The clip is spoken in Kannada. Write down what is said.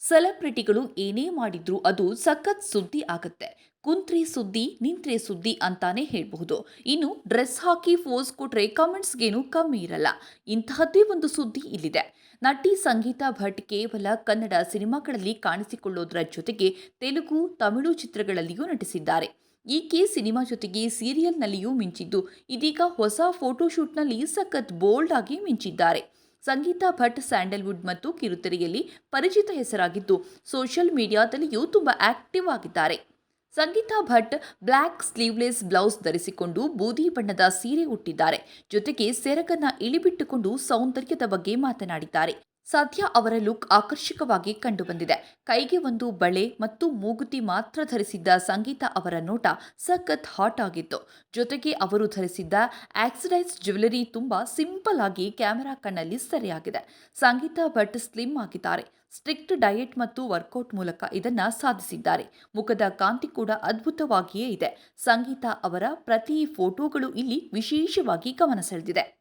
ಸೆಲೆಬ್ರಿಟಿಗಳು ಏನೇ ಮಾಡಿದ್ರೂ ಅದು ಸಖತ್ ಸುದ್ದಿ ಆಗತ್ತೆ. ಕುಂತ್ರೆ ಸುದ್ದಿ, ನಿಂತ್ರೆ ಸುದ್ದಿ ಅಂತಾನೆ ಹೇಳ್ಬಹುದು. ಇನ್ನು ಡ್ರೆಸ್ ಹಾಕಿ ಫೋಸ್ ಕೊಟ್ರೆ ಕಮೆಂಟ್ಸ್ಗೇನು ಕಮ್ಮಿ ಇರಲ್ಲ. ಇಂತಹದ್ದೇ ಒಂದು ಸುದ್ದಿ ಇಲ್ಲಿದೆ. ನಟಿ ಸಂಗೀತಾ ಭಟ್ ಕೇವಲ ಕನ್ನಡ ಸಿನಿಮಾಗಳಲ್ಲಿ ಕಾಣಿಸಿಕೊಳ್ಳೋದ್ರ ಜೊತೆಗೆ ತೆಲುಗು, ತಮಿಳು ಚಿತ್ರಗಳಲ್ಲಿಯೂ ನಟಿಸಿದ್ದಾರೆ. ಈಕೆ ಸಿನಿಮಾ ಜೊತೆಗೆ ಸೀರಿಯಲ್ನಲ್ಲಿಯೂ ಮಿಂಚಿದ್ದು, ಇದೀಗ ಹೊಸ ಫೋಟೋಶೂಟ್ನಲ್ಲಿ ಸಖತ್ ಬೋಲ್ಡ್ ಆಗಿ ಮಿಂಚಿದ್ದಾರೆ. ಸಂಗೀತಾ ಭಟ್ ಸ್ಯಾಂಡಲ್ವುಡ್ ಮತ್ತು ಕಿರುತೆರೆಯಲ್ಲಿ ಪರಿಚಿತ ಹೆಸರಾಗಿದ್ದು, ಸೋಷಿಯಲ್ ಮೀಡಿಯಾದಲ್ಲಿಯೂ ತುಂಬಾ ಆಕ್ಟಿವ್ ಆಗಿದ್ದಾರೆ. Sangeetha Bhat black sleeveless blouse ಧರಿಸಿಕೊಂಡು ಬೂದಿ ಬಣ್ಣದ ಸೀರೆ ಉಟ್ಟಿದ್ದಾರೆ. ಜೊತೆಗೆ ಸೆರಗನ್ನ ಇಳಿಬಿಟ್ಟುಕೊಂಡು ಸೌಂದರ್ಯದ ಬಗ್ಗೆ ಮಾತನಾಡಿದ್ದಾರೆ. ಸದ್ಯ ಅವರ ಲುಕ್ ಆಕರ್ಷಕವಾಗಿ ಕಂಡುಬಂದಿದೆ. ಕೈಗೆ ಒಂದು ಬಳೆ ಮತ್ತು ಮೂಗುತಿ ಮಾತ್ರ ಧರಿಸಿದ್ದ ಸಂಗೀತಾ ಅವರ ನೋಟ ಸಖತ್ ಹಾಟ್ ಆಗಿತ್ತು. ಜೊತೆಗೆ ಅವರು ಧರಿಸಿದ್ದ ಆಕ್ಸಿಡೈಸ್ ಜ್ಯುವೆಲರಿ ತುಂಬಾ ಸಿಂಪಲ್ ಆಗಿ ಕ್ಯಾಮೆರಾ ಕಣ್ಣಲ್ಲಿ ಸೆರೆಯಾಗಿದೆ. ಸಂಗೀತಾ ಭಟ್ ಸ್ಲಿಮ್ ಆಗಿದ್ದಾರೆ. ಸ್ಟ್ರಿಕ್ಟ್ ಡಯಟ್ ಮತ್ತು ವರ್ಕೌಟ್ ಮೂಲಕ ಇದನ್ನ ಸಾಧಿಸಿದ್ದಾರೆ. ಮುಖದ ಕಾಂತಿ ಕೂಡ ಅದ್ಭುತವಾಗಿಯೇ ಇದೆ. ಸಂಗೀತಾ ಅವರ ಪ್ರತಿ ಫೋಟೋಗಳು ಇಲ್ಲಿ ವಿಶೇಷವಾಗಿ ಗಮನ ಸೆಳೆದಿದೆ.